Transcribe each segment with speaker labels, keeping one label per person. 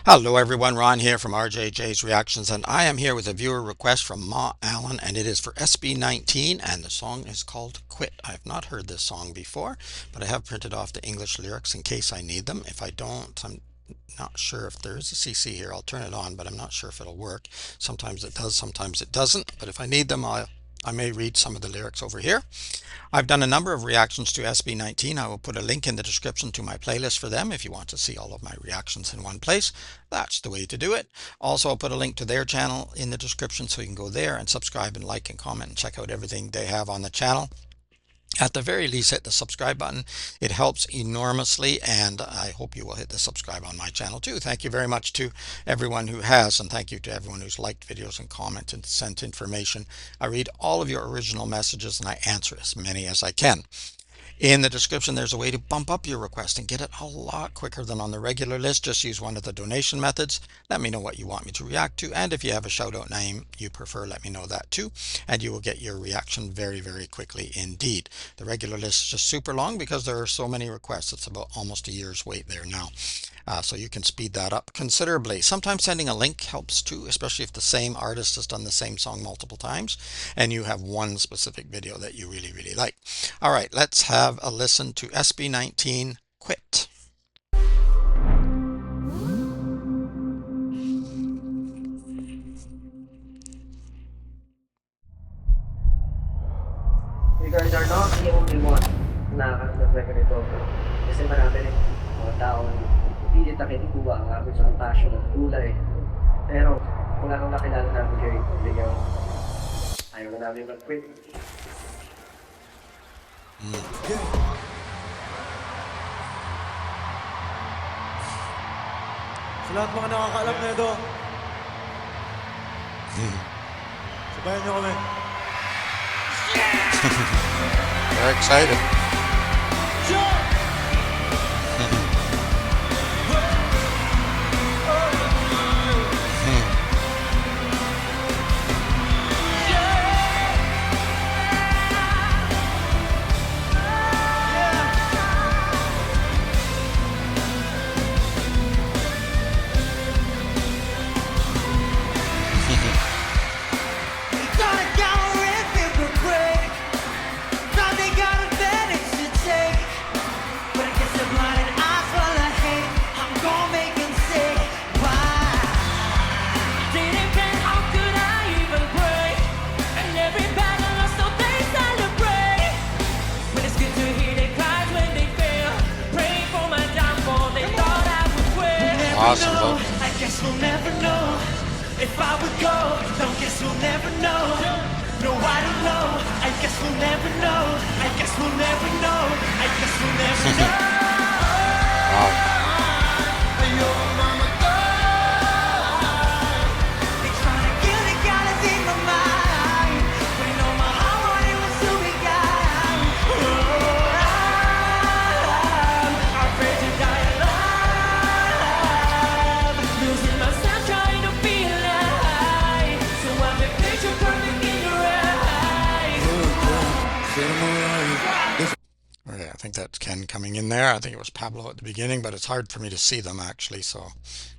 Speaker 1: Hello everyone, Ron here from RJJ's Reactions, and I am here with a viewer request from Ma Allen, and it is for SB19, and the song is called Quit. I have not heard this song before, but I have printed off the English lyrics in case I need them. If I don't, I'm not sure if there is a CC here. I'll turn it on, but I'm not sure if it'll work. Sometimes it does, sometimes it doesn't, but if I need them, I may read some of the lyrics over here. I've done a number of reactions to SB19. I will put a link in the description to my playlist for them if you want to see all of my reactions in one place. That's the way to do it. Also, I'll put a link to their channel in the description so you can go there and subscribe and like and comment and check out everything they have on the channel. At the very least, hit the subscribe button. It helps enormously, and I hope you will hit the subscribe on my channel too. Thank you very much to everyone who has, and thank you to everyone who's liked videos and commented and sent information. I read all of your original messages and I answer as many as I can. In the description, there's a way to bump up your request and get it a lot quicker than on the regular list. Just use one of the donation methods. Let me know what you want me to react to, and if you have a shout out name you prefer, let me know that too, and you will get your reaction very, very quickly indeed. The regular list is just super long because there are so many requests. It's about almost a year's wait there now. So you can speed that up considerably. Sometimes sending a link helps too, especially if the same artist has done the same song multiple times and you have one specific video that you really, really like. All right, let's have a listen to SB19 Quit.
Speaker 2: You guys are not the only one na nakakasabay ka nito. Kasi marami rin mga taong pilit na kinukuha ang amin sa passion at kulay. Pero kung anong nakilala namin kayo, bigyan ayaw na namin mag-quit.
Speaker 3: Sa lahat mga nakakaalam na ito, sabayan niyo kami.
Speaker 1: They're excited. Awesome vocal.
Speaker 4: I guess we'll never know if I would go. Don't guess we'll never know. No, I don't know. I guess we'll never know. I guess we'll never know. I guess we'll never know.
Speaker 1: Wow.
Speaker 4: They tryna kill the galaxy in my mind. But you know my heart wanted was to be gone. I'm afraid to die alive. Losing myself trying to be alive. So I'm a picture perfect in your eyes.
Speaker 1: Okay, I think that's Ken coming in there. I think it was Pablo at the beginning, but it's hard for me to see them actually, so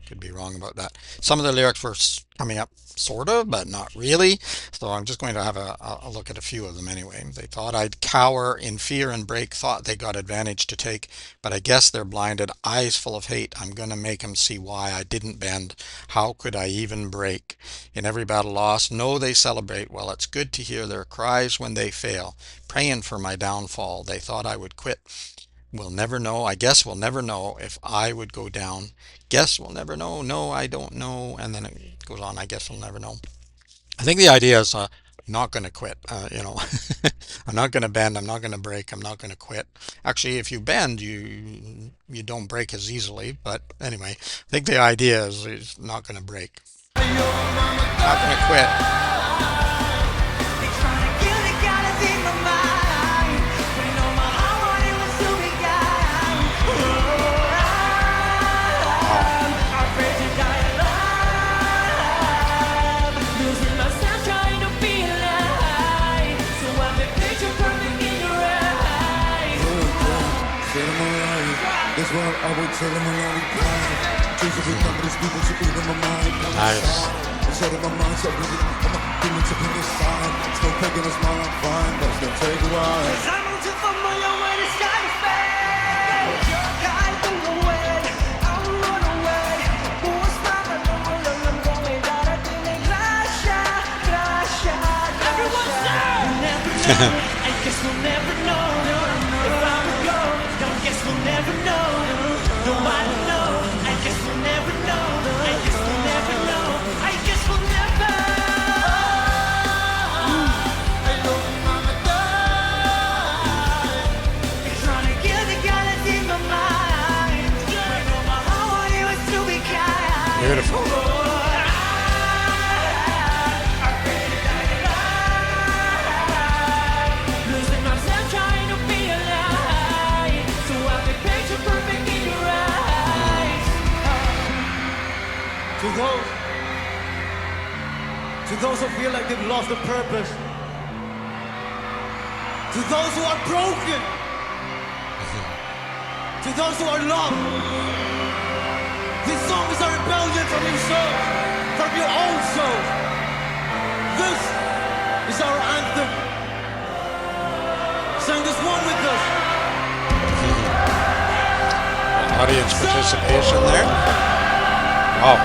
Speaker 1: could be wrong about that. Some of the lyrics were coming up sort of, but not really. So I'm just going to have a look at a few of them anyway. They thought I'd cower in fear and break, thought they got advantage to take, but I guess they're blinded, eyes full of hate. I'm gonna make 'em see why I didn't bend. How could I even break? In every battle lost, no, they celebrate. Well, it's good to hear their cries when they fail, praying for my downfall. They thought I would quit. We'll never know. I guess we'll never know if I would go down. Guess we'll never know. No, I don't know. And then it goes on. I guess we'll never know. I think the idea is not going to quit. I'm not going to bend. I'm not going to break. I'm not going to quit. Actually, if you bend, you don't break as easily. But anyway, I think the idea is not going to break. Not going to quit.
Speaker 4: They tryna kill the galaxy in my mind. But you know my heart wanted was to be gone. I'm afraid to die alive. Losing myself trying to be alive. So I'm a picture perfect in your eyes.
Speaker 3: Set 'em alive. That's why I would tell 'em along. Facing with numbers, demons are in my mind.
Speaker 1: Nice.
Speaker 3: Inside of my mind, so really, all my demons up in this side. Still taking a smile, I'm fine, but it's gonna take a while.
Speaker 4: I'm too familiar with the sky is fake. Kahit umuwi, I'll run away. Buwas pa man ang alam ko may darating ay grasya, grasya, grasya. Everyone say! We'll never know, I guess we'll never know. If I would go, don't guess we'll never know. No, I don't know, I guess we'll never know. I guess we'll never know, I guess we'll never. Trying to kill the galaxy in my mind. When all my heart wanted was to be kind.
Speaker 1: Beautiful.
Speaker 4: Losing myself trying to be alive. So I can picture perfect in your eyes.
Speaker 3: To those who feel like they've lost a purpose, to those who are broken, to those who are lost, this song is a rebellion from your soul, from your own soul. This is our anthem. Sing this one with us.
Speaker 1: Audience participation there. Wow.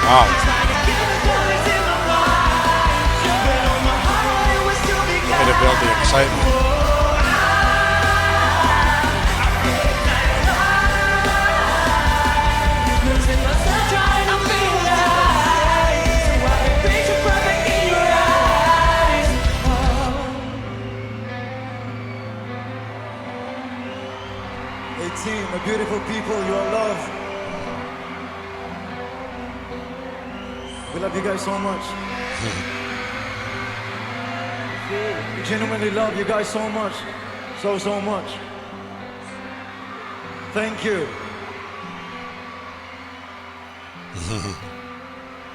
Speaker 1: Wow. Way to build the excitement.
Speaker 4: Losing myself trying to be alive. So I can picture perfect in your eyes.
Speaker 3: Hey team, my beautiful people, you are loved. We love you guys so much. We genuinely love you guys so much. So much. Thank you.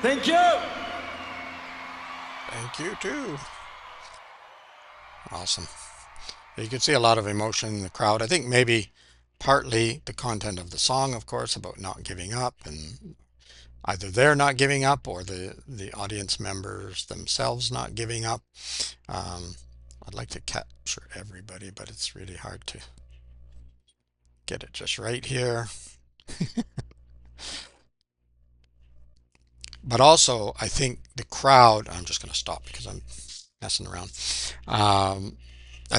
Speaker 3: Thank you.
Speaker 1: Thank you too. Awesome. You can see a lot of emotion in the crowd. I think maybe partly the content of the song, of course, about not giving up, and either they're not giving up or the audience members themselves not giving up. I'd like to capture everybody, but it's really hard to get it just right here. But also, I think the crowd, I'm just going to stop because I'm messing around. I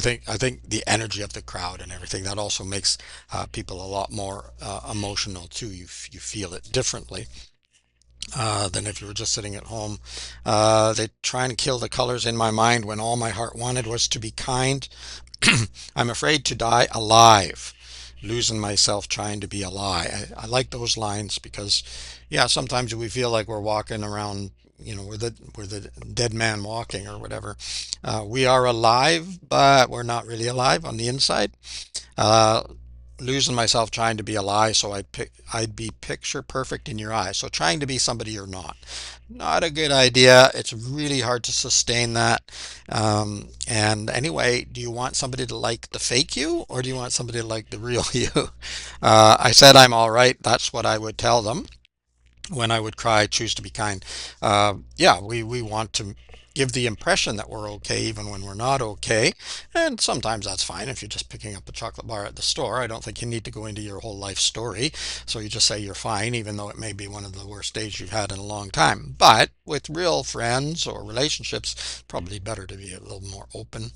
Speaker 1: think the energy of the crowd and everything, that also makes people a lot more emotional too. You feel it differently than if you were just sitting at home. They try and kill the colors in my mind when all my heart wanted was to be kind. I'm afraid to die alive, losing myself trying to be alive. I like those lines because, yeah, sometimes we feel like we're walking around, we're the dead man walking or whatever. We are alive, but we're not really alive on the inside. Uh, Losing myself trying to be a lie, so I'd be picture perfect in your eyes. So trying to be somebody you're not a good idea. It's really hard to sustain that. And anyway, do you want somebody to like the fake you, or do you want somebody to like the real you? I said I'm all right. That's what I would tell them when I would cry, choose to be kind. Yeah, we want to give the impression that we're okay even when we're not okay. And sometimes that's fine if you're just picking up a chocolate bar at the store. I don't think you need to go into your whole life story. So you just say you're fine, even though it may be one of the worst days you've had in a long time. But with real friends or relationships, probably better to be a little more open.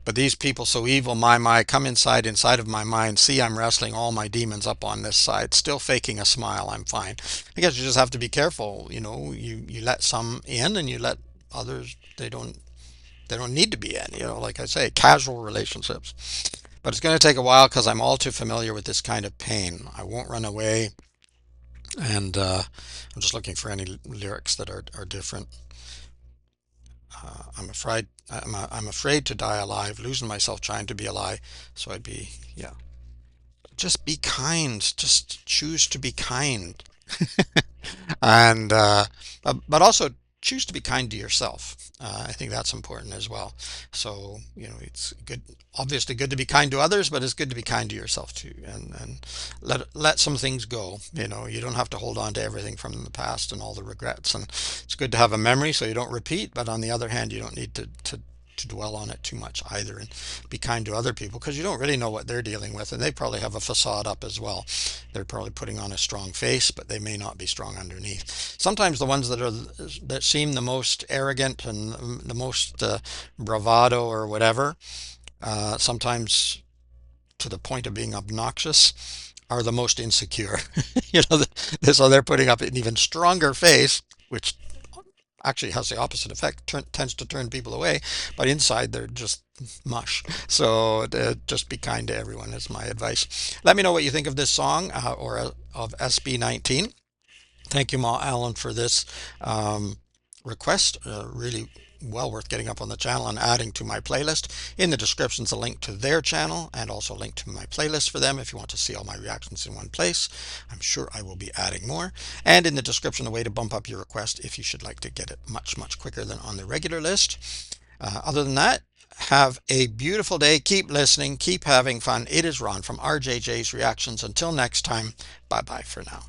Speaker 1: But these people so evil, my, come inside of my mind. See, I'm wrestling all my demons up on this side, still faking a smile. I'm fine. I guess you just have to be careful. You let some in and you let others, they don't need to be in, like I say, casual relationships. But it's going to take a while because I'm all too familiar with this kind of pain. I won't run away, and I'm just looking for any lyrics that are different. I'm afraid to die alive, losing myself trying to be alive. So I'd be, yeah. Just be kind. Just choose to be kind. And but also choose to be kind to yourself. I think that's important as well. So it's good, obviously good to be kind to others, but it's good to be kind to yourself too, and let some things go. You don't have to hold on to everything from the past and all the regrets. And it's good to have a memory so you don't repeat. But on the other hand, you don't need to dwell on it too much either, and be kind to other people because you don't really know what they're dealing with, and they probably have a facade up as well. They're probably putting on a strong face, but they may not be strong underneath. Sometimes the ones that seem the most arrogant and the most bravado or whatever, sometimes to the point of being obnoxious, are the most insecure. So they're putting up an even stronger face, which actually has the opposite effect, tends to turn people away, but inside they're just mush. So just be kind to everyone is my advice. Let me know what you think of this song, or of SB19. Thank you, Ma Allen, for this request. Really well worth getting up on the channel and adding to my playlist. In the description is a link to their channel and also a link to my playlist for them if you want to see all my reactions in one place. I'm sure I will be adding more. And in the description, a way to bump up your request if you should like to get it much, much quicker than on the regular list. Other than that, have a beautiful day. Keep listening. Keep having fun. It is Ron from RJJ's Reactions. Until next time, bye-bye for now.